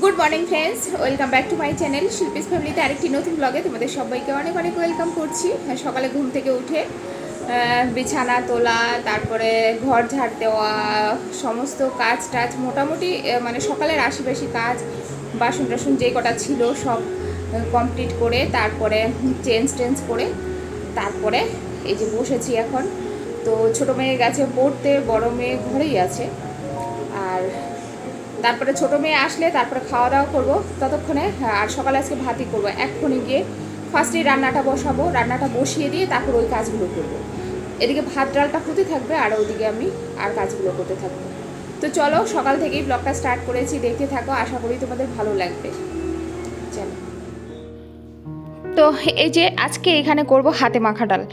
Good morning friends, welcome back to my channel Shilpi's ফ্যামিলিতে আরেকটি নতুন ব্লগে তোমাদের সবাইকে অনেক অনেক ওয়েলকাম করছি। সকালে ঘুম থেকে উঠে বিছানা তোলা, তারপরে ঘর ঝাড় দেওয়া, সমস্ত কাজ টাজ মোটামুটি মানে সকালের আশিপাশি কাজ, বাসন টাসন যে কটা ছিল সব কমপ্লিট করে তারপরে চেঞ্জ করে তারপরে এই যে বসেছি এখন। তো ছোটো মেয়ে গেছে পড়তে, বড় মেয়ে ঘরেই আছে। আর তারপরে ছোটো মেয়ে আসলে তারপরে খাওয়া দাওয়া করবো ততক্ষণে। আর সকালে আজকে ভাতই করবো, এক্ষুনি গিয়ে ফার্স্টেই রান্নাটা বসাবো, রান্নাটা বসিয়ে দিয়ে তারপর ওই কাজগুলো করবো। এদিকে ভাত ডালটা হতে থাকবে আর ওদিকে আমি আর কাজগুলো করতে থাকবো। তো চলো, সকাল থেকেই ব্লগটা স্টার্ট করেছি, দেখতে থাকো, আশা করি তোমাদের ভালো লাগবে। চলো। তো এই যে আজকে এখানে করব হাতে মাখা ডাল।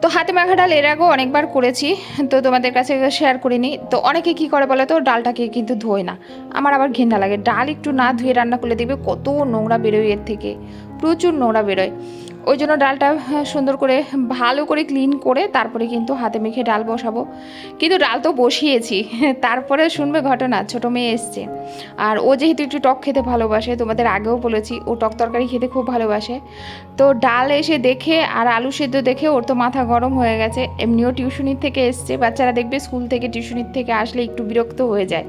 তো হাতে মাখা ডাল এর আগেও অনেকবার করেছি, তো তোমাদের কাছে শেয়ার করিনি। তো অনেকে কি করে বলে, তো ডালটাকে কিন্তু ধোয় না। আমার আবার ঘেন্না লাগে, ডাল একটু না ধুয়ে রান্না করলে দেখবে কত নোংরা বেরোয়, এর থেকে প্রচুর নোংরা বেরোয়। ওই জন্য ডালটা সুন্দর করে ভালো করে ক্লিন করে তারপরে কিন্তু হাতে মেখে ডাল বসাবো। কিন্তু ডাল তো বসিয়েছি, তারপরে শুনবে ঘটনা, ছোটো মেয়ে এসছে। আর ও যেহেতু একটু টক খেতে ভালোবাসে, তোমাদের আগেও বলেছি ও টক তরকারি খেতে খুব ভালোবাসে। তো ডাল এসে দেখে আর আলু সেদ্ধ দেখে ওর তো মাথা গরম হয়ে গেছে। এমনিও টিউশনির থেকে এসছে, বাচ্চারা দেখবে স্কুল থেকে টিউশনির থেকে আসলে একটু বিরক্ত হয়ে যায়,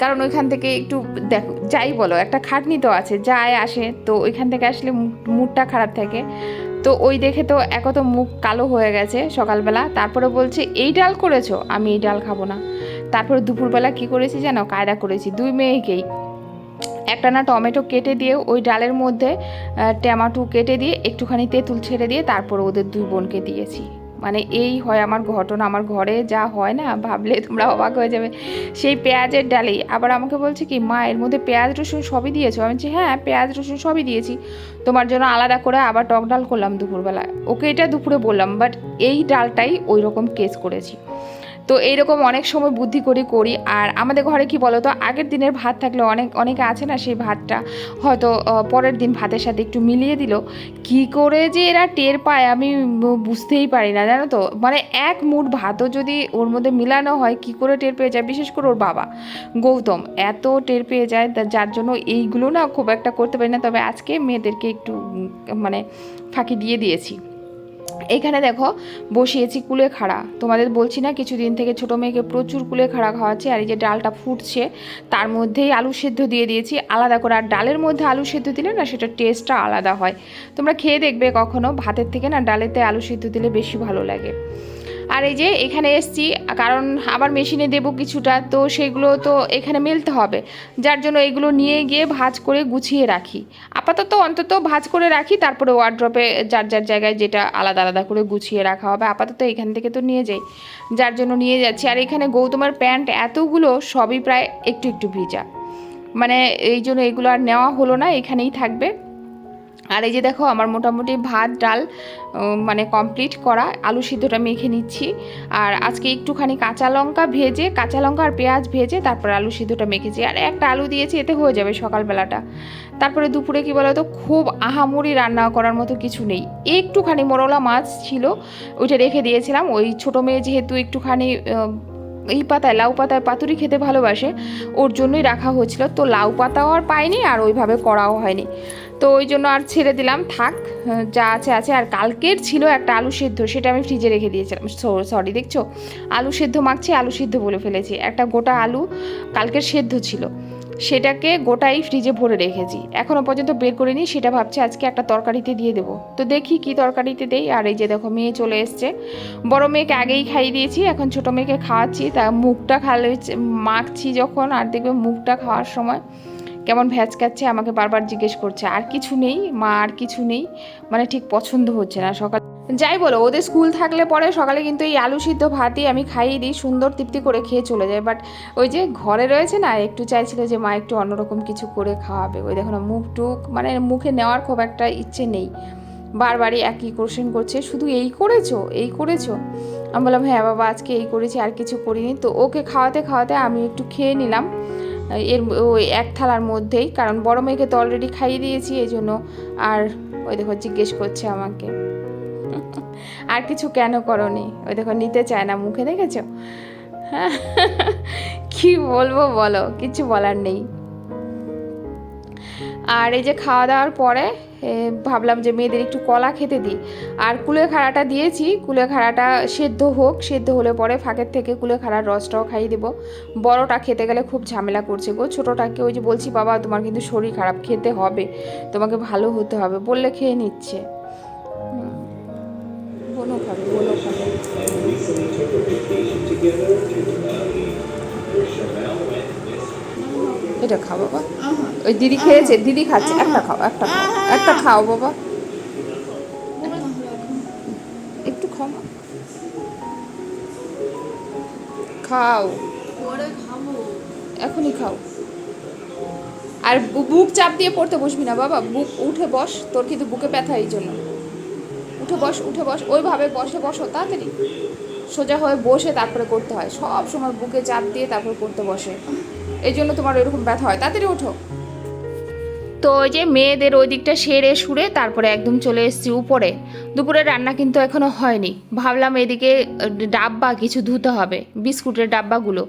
কারণ ওইখান থেকে একটু দেখো যাই বলো একটা খাটনি তো আছে, যায় আসে, তো ওইখান থেকে আসলে মুডটা খারাপ থাকে। তো ওই দেখে তো এক তো মুখ কালো হয়ে গেছে সকালবেলা। তারপরে বলছে এই ডাল করেছো, আমি এই ডাল খাবো না। তারপরে দুপুরবেলা কি করেছি জানো, কায়দা করেছি দুই মেয়েকেই একটা না টমেটো কেটে দিয়ে ওই ডালের মধ্যে টমেটো কেটে দিয়ে একটুখানি তেঁতুল ছেড়ে দিয়ে তারপর ওদের দুই বোনকে দিয়েছি। মানে এই হয় আমার ঘটনা, আমার ঘরে যা হয় না ভাবলে তোমরা অবাক হয়ে যাবে। সেই পেঁয়াজের ডালেই আবার আমাকে বলছে কি, মা এর মধ্যে পেঁয়াজ রসুন সবই দিয়েছো? আমি বলছি হ্যাঁ, পেঁয়াজ রসুন সবই দিয়েছি, তোমার জন্য আলাদা করে আবার টক ডাল করলাম দুপুরবেলা। ওকে এটা দুপুরে বললাম, বাট এই ডালটাই ওই রকম কেস করেছি। তো এইরকম অনেক সময় বুদ্ধি করি। আর আমাদের ঘরে কি বলো তো, আগের দিনের ভাত থাকলে অনেকে আছে না, সেই ভাতটা হয়তো পরের দিন ভাতের সাথে একটু মিলিয়ে দিল। কি করে যে এরা টের পায় আমি বুঝতেই পারি না, জানো তো। মানে এক মুঠ ভাতও যদি ওর মধ্যে মিলানো হয়, কি করে টের পেয়ে যায়, বিশেষ করে ওর বাবা গৌতম এত টের পেয়ে যায়, যার জন্য এইগুলো না খুব একটা করতে পারি না। তবে আজকে মেয়েদেরকে একটু মানে ফাঁকি দিয়ে দিয়েছি। এখানে দেখো বসিয়েছি কুলেখাড়া, তোমাদের বলছি না কিছুদিন থেকে ছোটো মেয়েকে প্রচুর কুলেখাড়া খাওয়াচ্ছি। আর এই যে ডালটা ফুটছে, তার মধ্যেই আলু সেদ্ধ দিয়ে দিয়েছি আলাদা করে। আর ডালের মধ্যে আলু সেদ্ধ দিলে না সেটা টেস্টটা আলাদা হয়, তোমরা খেয়ে দেখবে কখনো, ভাতের থেকে না ডালেতে আলু সেদ্ধ দিলে বেশি ভালো লাগে। আর এই যে এখানে এসছি, কারণ আবার মেশিনে দেবো কিছুটা, তো সেগুলো তো এখানে মেলতে হবে, যার জন্য এগুলো নিয়ে গিয়ে ভাঁজ করে গুছিয়ে রাখি। আপাতত অন্তত ভাঁজ করে রাখি, তারপরে ওয়ার্ড্রপে যার যার জায়গায় যেটা আলাদা আলাদা করে গুছিয়ে রাখা হবে। আপাতত এখান থেকে তো নিয়ে যাই, যার জন্য নিয়ে যাচ্ছি। আর এখানে গৌতমের প্যান্ট এতগুলো সবই প্রায় একটু একটু ভিজা, মানে এই জন্য এগুলো আর নেওয়া হলো না, এখানেই থাকবে। আর এই যে দেখো আমার মোটামুটি ভাত ডাল মানে কমপ্লিট করা, আলু সিদ্ধটা মেখে নিচ্ছি। আর আজকে একটুখানি কাঁচা লঙ্কা আর পেঁয়াজ ভেজে তারপর আলু সিদ্ধটা মেখেছি। আর একটা আলু দিয়েছি, এতে হয়ে যাবে সকালবেলাটা। তারপরে দুপুরে কি বলো তো, খুব আহামরি রান্না করার মতো কিছু নেই। একটুখানি মোরলা মাছ ছিল, ওইটা রেখে দিয়েছিলাম। ওই ছোটো মেয়ে যেহেতু একটুখানি এই পাতায় লাউ পাতায় পাতুরি খেতে ভালোবাসে, ওর জন্যই রাখা হয়েছিল। তো লাউ পাতাও আর পাইনি, আর ওইভাবে করাও হয়নি, তো ওই জন্য আর ছেড়ে দিলাম, থাক যা আছে আছে। আর কালকের ছিল একটা আলু সেদ্ধ, সেটা আমি ফ্রিজে রেখে দিয়েছিলাম। সরি, দেখছো আলু সেদ্ধ মাখছি, আলু সেদ্ধ বলে ফেলেছি। একটা গোটা আলু কালকের সেদ্ধ ছিল, সেটাকে গোটাই ফ্রিজে ভরে রেখেছি, এখনও পর্যন্ত বের করিনি। সেটা ভাবছি আজকে একটা তরকারিতে দিয়ে দেবো, তো দেখি কি তরকারিতে দেই। আর এই যে দেখো মেয়ে চলে এসছে, বড় মেয়েকে আগেই খাইয়ে দিয়েছি, এখন ছোটো মেয়েকে খাওয়াচ্ছি। তা মুখটা মাখছি যখন, আর দেখবে মুখটা খাওয়ার সময় কেমন ভ্যাচকাচ্ছে, আমাকে বারবার জিজ্ঞেস করছে আর কিছু নেই মা, আর কিছু নেই, মানে ঠিক পছন্দ হচ্ছে না। সকাল যাই বলো, ওদের স্কুল থাকলে পরে সকালে কিন্তু এই আলু সিদ্ধ ভাতই আমি খাইয়ে দিই, সুন্দর তৃপ্তি করে খেয়ে চলে যায়। বাট ওই যে ঘরে রয়েছে না, একটু চাইছিল যে মা একটু অন্যরকম কিছু করে খাওয়াবে। ওই দেখো না মুখ টুক মানে মুখে নেওয়ার খুব একটা ইচ্ছে নেই, বারবারই একই কোশ্চেন করছে, শুধু এই করেছো এই করেছো। আমি বললাম হ্যাঁ বাবা আজকে এই করেছি, আর কিছু করিনি। তো ওকে খাওয়াতে খাওয়াতে আমি একটু খেয়ে নিলাম এর ওই এক থালার মধ্যেই, কারণ বড় মেয়েকে তো অলরেডি খাইয়ে দিয়েছি এই জন্য। আর ওই দেখো জিজ্ঞেস করছে আমাকে আর কিছু কেন করনি, ওই দেখো নিতে চায় না মুখে, দেখেছো? কি বলবো বলো, কিছু বলার নেই। আর এই যে খাওয়া দাওয়ার পরে ভাবলাম যে মেয়েদের একটু কলা খেতে দিই। আর কুলেখাড়াটা দিয়েছি, কুলেখাড়াটা সেদ্ধ হোক, সেদ্ধ হলে পরে ফাঁকের থেকে কুলেখাড়ার রসটাও খাইয়ে দেবো। বড়টা খেতে গেলে খুব ঝামেলা করছে গো। ছোটোটাকে ওই যে বলছি বাবা তোমার কিন্তু শরীর খারাপ, খেতে হবে, তোমাকে ভালো হতে হবে বললে খেয়ে নিচ্ছে। বোনও খাবে, বোনও খাবে। এটা খাও বাবা, ওই দিদি খেয়েছে, দিদি খাচ্ছে, একটা খাও, একটা খাও, একটা খাও বাবা, একটু খাও, খাও, এখনই খাও। আর বুক চাপ দিয়ে পড়তে বসবি না বাবা, বুক উঠে বস, তোর কিন্তু বুকে ব্যথা, এই জন্য উঠে বস, উঠে বস, ওইভাবে বসে বসো, তাড়াতাড়ি সোজা হয়ে বসে তারপরে করতে হয়, সব সময় বুকে চাপ দিয়ে তারপরে করতে বসে, এই জন্য তোমার এরকম ব্যথা হয়। তাড়াতাড়ি ওঠো। তো ওই যে মেয়েদের ওই দিকটা সেরে সুরে তারপরে একদম চলে এসেছি উপরে। দুপুরের রান্না কিন্তু এখনও হয়নি। ভাবলাম এদিকে ডাব্বা কিছু ধুতে হবে, বিস্কুটের ডাব্বাগুলো।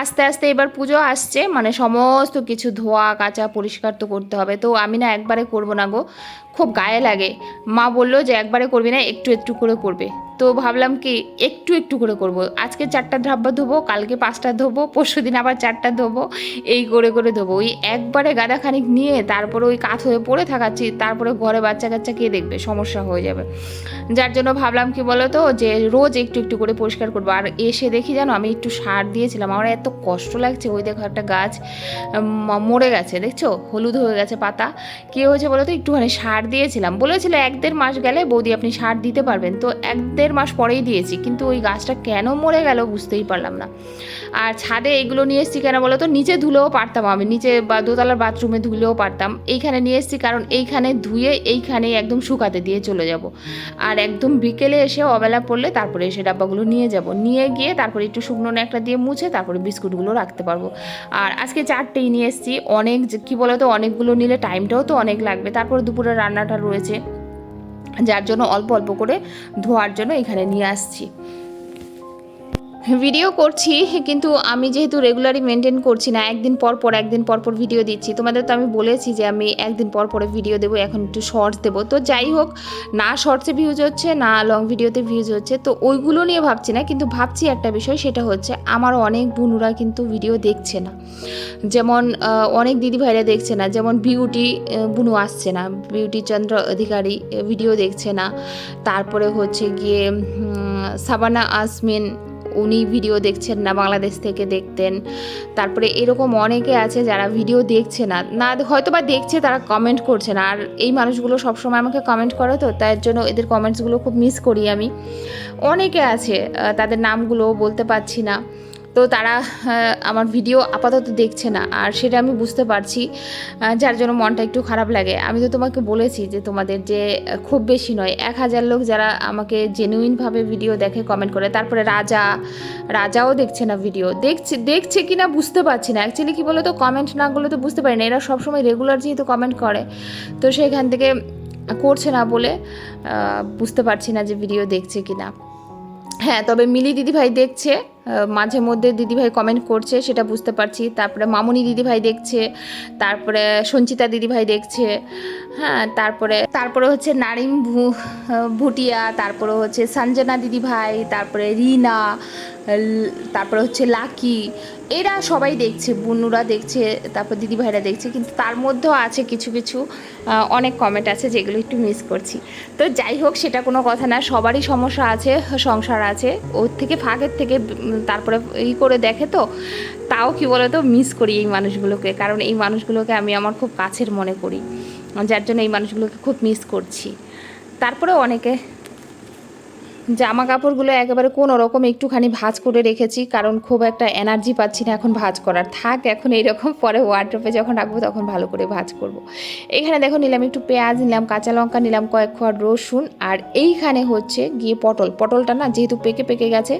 আস্তে আস্তে এবার পুজো আসছে, মানে সমস্ত কিছু ধোয়া কাচা পরিষ্কার তো করতে হবে। তো আমি না একবারে করব না গো, খুব গায়ে লাগে। মা বললো যে একবারে করবি না, একটু একটু করে করবে। তো ভাবলাম কি একটু একটু করে করব। আজকে 4টা ডাব্বা ধোবো, কালকে 5টা ধোবো, পরশুদিন আবার 4টা ধোবো, এই করে করে ধোবো। ওই একবারে গাদাখানিক নিয়ে তারপরে ওই কাত হয়ে পড়ে থাকাচ্ছি, তারপরে ঘরে বাচ্চা কাচ্চা কে দেখবে, সমস্যা হয়ে যাবে। যার জন্য ভাবলাম কি বলো তো, যে রোজ একটু একটু করে পরিষ্কার করবো। আর এসে দেখি জানো আমি একটু সার দিয়েছিলাম, আমার এত কষ্ট লাগছে। ওই দেখো একটা গাছ মরে গেছে, দেখছো হলুদ হয়ে গেছে পাতা। কী হয়েছে বলো তো, একটুখানি সার দিয়েছিলাম, বলেছিল 1-1.5 মাস গেলে বৌদি আপনি সার দিতে পারবেন। তো 1-1.5 মাস পরেই দিয়েছি, কিন্তু ওই গাছটা কেন মরে গেল বুঝতেই পারলাম না। আর ছাদে এগুলো নিয়ে এসেছি কেন বলো তো, নিচে ধুলেও পারতাম আমি, নিচে বা দোতলার বাথরুমে ধুলেও পারতাম। এইখানে নিয়ে এসেছি কারণ এইখানে ধুয়ে এইখানেই একদম শুকাতে দিয়ে চলে যাব। আর একদম বিকেলে এসে অবেলা পড়লে তারপরে এসে ডাব্বাগুলো নিয়ে যাব, নিয়ে গিয়ে তারপরে একটু শুকনো ন্যাকড়া দিয়ে মুছে তারপরে বিস্কুটগুলো রাখতে পারবো। আর আজকে 4টেই নিয়ে এসেছি, অনেক কী বলো তো, অনেকগুলো নিলে টাইমটাও তো অনেক লাগবে। তারপরে দুপুরে রান্নাটা রয়েছে, যার জন্য অল্প অল্প করে ধোয়ার জন্য এখানে নিয়ে আসছি। ভিডিও করছি কিন্তু আমি যেহেতু রেগুলারই মেনটেন করছি না, একদিন পর পর ভিডিও দিচ্ছি। তোমাদের তো আমি বলেছি যে আমি একদিন পর পরে ভিডিও দেবো, এখন একটু শর্টস দেবো। তো যাই হোক, না শর্টসে ভিউজ হচ্ছে না লং ভিডিওতে ভিউজ হচ্ছে, তো ওইগুলো নিয়ে ভাবছি না। কিন্তু ভাবছি একটা বিষয়, সেটা হচ্ছে আমার অনেক বোনুরা কিন্তু ভিডিও দেখছে না। যেমন অনেক দিদিভাইরা দেখছে না, যেমন বিউটি বুনু আসছে না, বিউটি চন্দ্র অধিকারী ভিডিও দেখছে না। তারপরে হচ্ছে গিয়ে সাবানা আসমিন, উনি ভিডিও দেখছেন না, বাংলাদেশ থেকে দেখতেন। তারপরে এরকম অনেকে আছে যারা ভিডিও দেখছে না, হয়তো বা দেখছে, তারা কমেন্ট করছে না। আর এই মানুষগুলো সবসময় আমাকে কমেন্ট করে, তো তার জন্য এদের কমেন্টসগুলো খুব মিস করি আমি। অনেকে আছে, তাদের নামগুলো বলতে পারছি না, তো তারা আমার ভিডিও আপাতত দেখছে না, আর সেটা আমি বুঝতে পারছি, যার জন্য মনটা একটু খারাপ লাগে। আমি তো তোমাকে বলেছি যে তোমাদের যে খুব বেশি নয়, 1000 লোক যারা আমাকে জেনুইনভাবে ভিডিও দেখে কমেন্ট করে। তারপরে রাজাও দেখছে না ভিডিও, দেখছে কি না বুঝতে পারছি না। অ্যাকচুয়ালি কী বলো তো, কমেন্ট না করলে তো বুঝতে পারি না, এরা সবসময় রেগুলার যেহেতু কমেন্ট করে, তো সেখান থেকে করছে না বলে বুঝতে পারছি না যে ভিডিও দেখছে কি না। হ্যাঁ, তবে মিলি দিদিভাই দেখছে, মাঝে মধ্যে দিদিভাই কমেন্ট করছে, সেটা বুঝতে পারছি। তারপরে মামুনি দিদিভাই দেখছে, তারপরে সঞ্চিতা দিদিভাই দেখছে, হ্যাঁ, তারপরে হচ্ছে নারিম ভুটিয়া, তারপরে হচ্ছে সঞ্জনা দিদিভাই, তারপরে রিনা, তারপরে হচ্ছে লাকি, এরা সবাই দেখছে, বুনুরা দেখছে, তারপর দিদিভাইরা দেখছে। কিন্তু তার মধ্যেও আছে কিছু কিছু অনেক কমেন্ট আছে যেগুলো একটু মিস করছি। তো যাই হোক, সেটা কোনো কথা না, সবারই সমস্যা আছে, সংসার আছে, ওর থেকে ফাঁকের থেকে তারপরে করে দেখে। তো তাও কি বলো তো, মিস করি এই মানুষগুলোকে, কারণ এই মানুষগুলোকে আমি আমার খুব কাছের মনে করি, যার জন্য এই মানুষগুলোকে খুব মিস করছি। তারপরে অনেকে জামা কাপড়গুলো একেবারে কোনো রকম একটুখানি ভাঁজ করে রেখেছি, কারণ খুব একটা এনার্জি পাচ্ছি না এখন ভাঁজ করার, থাক এখন এইরকম, পরে ওয়ার্ড্রোবে যখন রাখবো তখন ভালো করে ভাঁজ করব। এখানে দেখো নিলাম একটু পেঁয়াজ, নিলাম কাঁচা লঙ্কা, নিলাম কয়েক কোয়া রসুন, আর এইখানে হচ্ছে গিয়ে পটলটা না যেহেতু পেকে গেছে,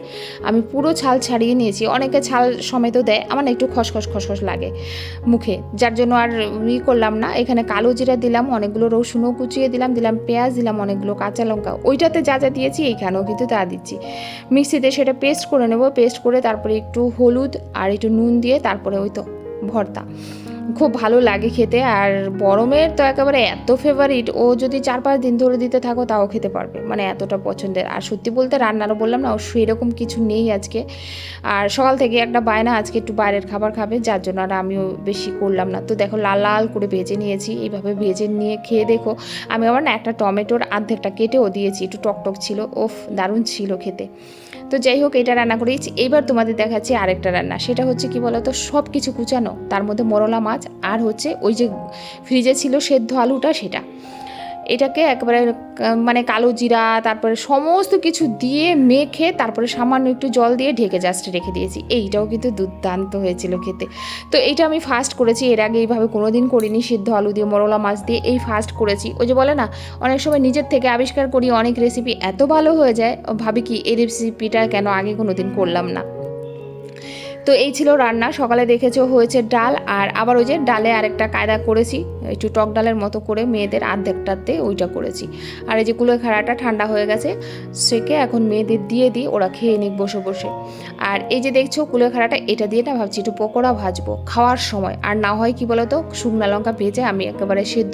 আমি পুরো ছাল ছাড়িয়ে নিয়েছি। অনেকে ছাল সমেত দেয়, আমার না একটু খসখস লাগে মুখে, যার জন্য আর করলাম না। এখানে কালো জিরা দিলাম, অনেকগুলো রসুনও কুচিয়ে দিলাম পেঁয়াজ দিলাম, অনেকগুলো কাঁচা লঙ্কা, ওইটাতে যা যা দিয়েছি এইখানেও কিন্তু তা দিচ্ছি। মিক্সিতে সেটা পেস্ট করে নেব, পেস্ট করে তারপরে একটু হলুদ আর একটু নুন দিয়ে তারপরে ওই তো ভর্তা। খুব ভালো লাগে খেতে। আর গরমের তো একেবারে এত ফেভারিট, ও যদি 4-5 দিন ধরে দিতে থাকো তাও খেতে পারবে, মানে এতটা পছন্দের। আর সত্যি বলতে রান্নারও বললাম না, ও সেরকম কিছু নেই আজকে। আর সকাল থেকে একটা বায়না আজকে একটু বাইরের খাবার খাবে, যার জন্য আর আমিও বেশি করলাম না। তো দেখো লাল লাল করে ভেজে নিয়েছি, এইভাবে ভেজে নিয়ে খেয়ে দেখো। আমি আবার না একটা টমেটোর অর্ধেকটা কেটেও দিয়েছি, একটু টকটক ছিল, ওফ দারুণ ছিল খেতে। তো যাই হোক, এটা রান্না করেছি। এইবার তোমাদের দেখাচ্ছি আরেকটা রান্না, সেটা হচ্ছে কি বলতো, সব কিছু কুচানো, তার মধ্যে মরলা মাছ আর হচ্ছে ওই যে ফ্রিজে ছিল সেদ্ধ আলুটা, সেটা এটাকে একেবারে মানে কালো জিরা তারপরে সমস্ত কিছু দিয়ে মেখে তারপরে সামান্য একটু জল দিয়ে ঢেকে জাস্ট রেখে দিয়েছি। এইটাও কিন্তু দুর্দান্ত হয়েছিল খেতে। তো এইটা আমি ফার্স্ট করেছি, এর আগে এইভাবে কোনো দিন করিনি, সিদ্ধ আলু দিয়ে মরলা মাছ দিয়ে এই ফার্স্ট করেছি। ওই যে বলে না, অনেক সময় নিজের থেকে আবিষ্কার করি অনেক রেসিপি, এত ভালো হয়ে যায় ভাবি কি এই রেসিপিটা কেন আগে কোনো দিন করলাম না। তো এই ছিল রান্না। সকালে দেখেছো হয়েছে ডাল, আর আবার ওই যে ডালে আরেকটা কায়দা করেছি, একটু টক ডালের মতো করে মেয়েদের আর্ধেকটাতে ওইটা করেছি। আর এই যে কুলেখাড়াটা ঠান্ডা হয়ে গেছে, সেকে এখন মেয়েদের দিয়ে দিই, ওরা খেয়ে নিক বসে বসে। আর এই যে দেখছো কুলেখাড়াটা, এটা দিয়ে না ভাবছি একটু পকোড়া ভাজবো খাওয়ার সময়। আর না হয় কি বলতো, শুকনো লঙ্কা ভেজে আমি একেবারে সেদ্ধ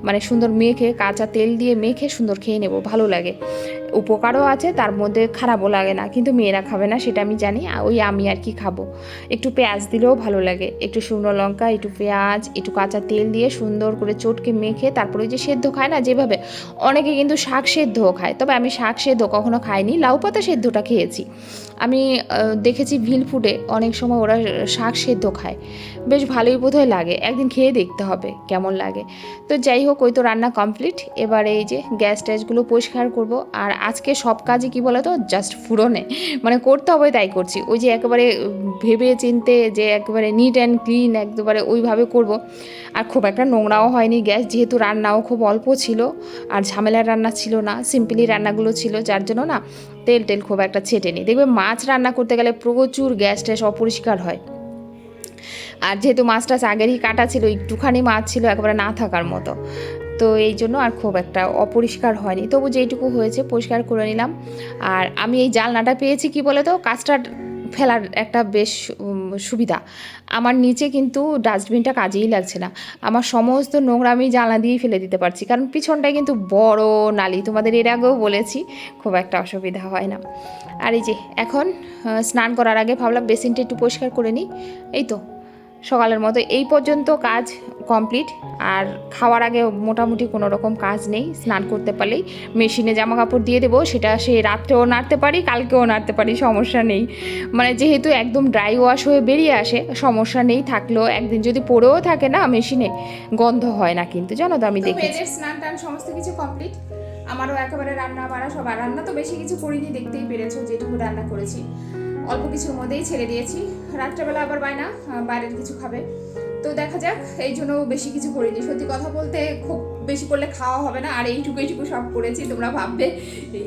মানে সুন্দর মেখে কাঁচা তেল দিয়ে মেখে সুন্দর খেয়ে নেবো, ভালো লাগে। উপকারও আছে তার মধ্যে, খারাপও লাগে না, কিন্তু মেয়েরা খাবে না সেটা আমি জানি, ওই আমি আর কি খাবো। একটু পেঁয়াজ দিলেও ভালো লাগে, একটু শুকনো লঙ্কা, একটু পেঁয়াজ, একটু কাঁচা তেল দিয়ে সুন্দর করে চটকে মেখে তারপরে ওই যে সেদ্ধ খায় না যেভাবে, অনেকে কিন্তু শাক সেদ্ধও খায়, তবে আমি শাক সেদ্ধ কখনো খাইনি, লাউ পাতা সেদ্ধটা খেয়েছি। আমি দেখেছি ভিল ফুডে অনেক সময় ওরা শাক সেদ্ধ খায়, বেশ ভালোই বোধহয় লাগে, একদিন খেয়ে দেখতে হবে কেমন লাগে। তো যাই হোক, ওই তো রান্না কমপ্লিট। এবারে এই যে গ্যাস ট্যাসগুলো পরিষ্কার করব। আর আজকে সব কাজই কি বলো তো, জাস্ট ফুরনে মানে করতে হবে তাই করছি, ওই যে একেবারে ভেবে চিনতে যে একেবারে নিট অ্যান্ড ক্লিন একেবারে ওইভাবে করব। আর খুব একটা নোংরাও হয়নি গ্যাস, যেহেতু রান্নাও খুব অল্প ছিল আর ঝামেলার রান্না ছিল না, সিম্পলি রান্নাগুলো ছিল, যার জন্য না তেল টেল খুব একটা ছেটেনি। দেখবে মাছ রান্না করতে গেলে প্রচুর গ্যাস ট্যাস অপরিষ্কার হয়। আর যেহেতু মাছটা আগেরই কাটা ছিল, একটুখানি মাছ ছিল একেবারে না থাকার মতো, তো এই জন্য আর খুব একটা অপরিষ্কার হয়নি, তবু যেইটুকু হয়েছে পরিষ্কার করে নিলাম। আর আমি এই জানলাটা পেয়েছি কি বলে তো, কাস্টার্ড ফেলার একটা বেশ সুবিধা। আমার নিচে কিন্তু ডাস্টবিনটা কাজেই লাগছে না, আমার সমস্ত নোংরা আমি জানলা দিয়েই ফেলে দিতে পারছি, কারণ পিছনটায় কিন্তু বড় নালি, তোমাদের এর আগেও বলেছি, খুব একটা অসুবিধা হয় না। আর এই যে এখন স্নান করার আগে ভাবলাম বেসিনটা একটু পরিষ্কার করে নিই। এই তো সকালের মতো এই পর্যন্ত কাজ কমপ্লিট। আর খাওয়ার আগে মোটামুটি কোনো রকম কাজ নেই, স্নান করতে পারলেই মেশিনে জামা কাপড় দিয়ে দেবো, সেটা সে রাত্রেও নাড়তে পারি কালকেও নাড়তে পারি, সমস্যা নেই। মানে যেহেতু একদম ড্রাই ওয়াশ হয়ে বেরিয়ে আসে, সমস্যা নেই, থাকলেও একদিন যদি পড়েও থাকে না মেশিনে, গন্ধ হয় না কিন্তু, জানো তো আমি দেখেছি। স্নান টান সমস্ত কিছু কমপ্লিট, আমারও একেবারে রান্না বাড়া সব। আর রান্না তো বেশি কিছু করিনি, দেখতেই পেরেছো যেটুকু রান্না করেছি অল্প কিছুর মধ্যেই ছেড়ে দিয়েছি। রাত্রেবেলা আবার বায়না বাইরের কিছু খাবে, তো দেখা যাক, এই জন্য বেশি কিছু করিনি। সত্যি কথা বলতে খুব বেশি করলে খাওয়া হবে না, আর এইটুকু সব করেছি, তোমরা ভাববে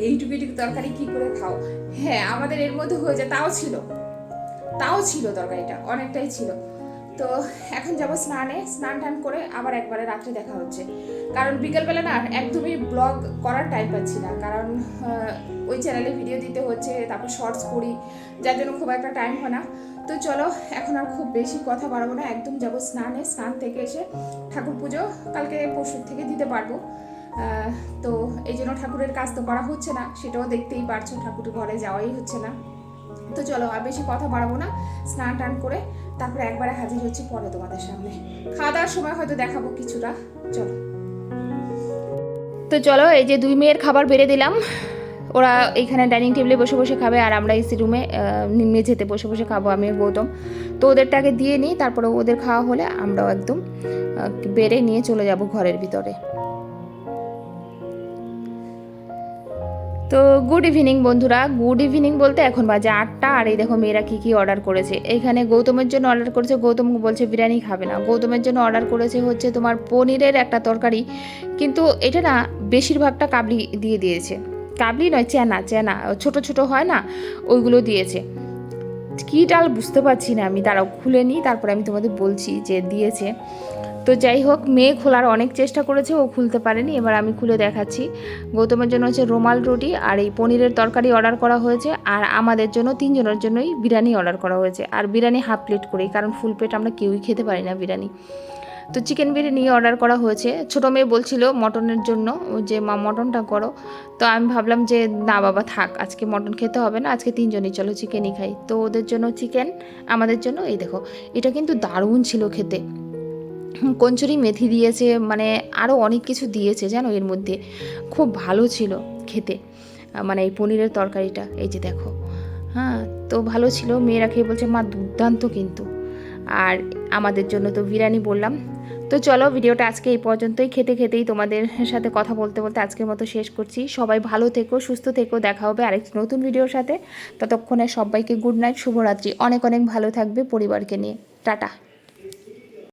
এইটুকু তরকারি কি করে খাও। হ্যাঁ, আমাদের এর মধ্যে হয়ে যায়, তাও ছিল তরকারিটা অনেকটাই ছিল। তো এখন যাব স্নান টান করে আবার একবারে রাত্রে দেখা হচ্ছে, কারণ বিকেলবেলা না একদমই ব্লগ করার টাইম পাচ্ছি না, কারণ ওই চ্যানেলে ভিডিও দিতে হচ্ছে, তারপর শর্টস করি, যার জন্য খুব একটা টাইম হয় না। তো চলো এখন আর খুব বেশি কথা বাড়াবো না, একদম যাব স্নান থেকে এসে ঠাকুর পুজো কালকে পরশুর থেকে দিতে পারবো। তো এই জন্য ঠাকুরের কাজ তো করা হচ্ছে না, সেটাও দেখতেই পারছো, ঠাকুরের ঘরে যাওয়াই হচ্ছে না। তো চলো আর বেশি কথা বাড়াবো না, স্নান টান করে তারপরে একবারে হাজির হচ্ছি পরে তোমাদের সামনে, খাওয়া দাওয়ার সময় হয়তো দেখাবো কিছুটা। চলো, তো চলো এই যে দুই মেয়ের খাবার বেড়ে দিলাম, ওরা এইখানে ডাইনিং টেবিলে বসে বসে খাবে, আর আমরা এসি রুমে মেঝেতে বসে বসে খাবো আমি গৌতম। তো ওদেরটাকে দিয়ে নিই, তারপরে ওদের খাওয়া হলে আমরাও একদম বেড়ে নিয়ে চলে যাব ঘরের ভিতরে। তো গুড ইভিনিং বন্ধুরা, গুড ইভিনিং বলতে এখন বাজে 8টা। আর এই দেখো মেয়েরা কী অর্ডার করেছে। এইখানে গৌতমের জন্য অর্ডার করেছে, গৌতম বলছে বিরিয়ানি খাবে না, গৌতমের জন্য অর্ডার করেছে হচ্ছে তোমার পনিরের একটা তরকারি, কিন্তু এটা না বেশিরভাগটা কাবলি দিয়ে দিয়েছে, কাবলি নয় চেনা ছোট ছোট হয় না, ওইগুলো দিয়েছে। কী ডাল বুঝতে পারছি না আমি, তারাও খুলে নিই তারপরে আমি তোমাদের বলছি যে দিয়েছে। তো যাই হোক, মেয়ে খোলার অনেক চেষ্টা করেছে, ও খুলতে পারেনি। এবার আমি খুলে দেখাচ্ছি। গৌতমের জন্য হচ্ছে রুমাল রুটি আর এই পনিরের তরকারি অর্ডার করা হয়েছে, আর আমাদের জন্য 3 জনের জন্যই বিরিয়ানি অর্ডার করা হয়েছে। আর বিরিয়ানি হাফ প্লেট করেই, কারণ ফুল প্লেট আমরা কেউই খেতে পারি না বিরিয়ানি। তো চিকেন বিরিয়ানি অর্ডার করা হয়েছে। ছোটো মেয়ে বলছিল মটনের জন্য যে মা মটনটা করো, তো আমি ভাবলাম যে না বাবা থাক, আজকে মটন খেতে হবে না, আজকে 3 জনই চলো চিকেনই খাই। তো ওদের জন্য চিকেন, আমাদের জন্য এই দেখো, এটা কিন্তু দারুণ ছিল খেতে। কঞ্চুরি মেথি দিয়েছে, মানে আরও অনেক কিছু দিয়েছে জানো এর মধ্যে, খুব ভালো ছিল খেতে। মানে এই পনিরের তরকারিটা এই যে দেখো, হ্যাঁ তো ভালো ছিল। মেয়েরা খেয়ে বলছে মা দুর্দান্ত কিন্তু। আর আমাদের জন্য তো বিরিয়ানি বললাম। তো চলো ভিডিওটা আজকে এই পর্যন্তই, খেতে খেতেই তোমাদের সাথে কথা বলতে বলতে আজকের মতো শেষ করছি। সবাই ভালো থেকো, সুস্থ থেকো, দেখা হবে আরেকটি নতুন ভিডিওর সাথে। ততক্ষণে সবাইকে গুড নাইট, শুভরাত্রি। অনেক অনেক ভালো থাকবে পরিবারকে নিয়ে। টাটা।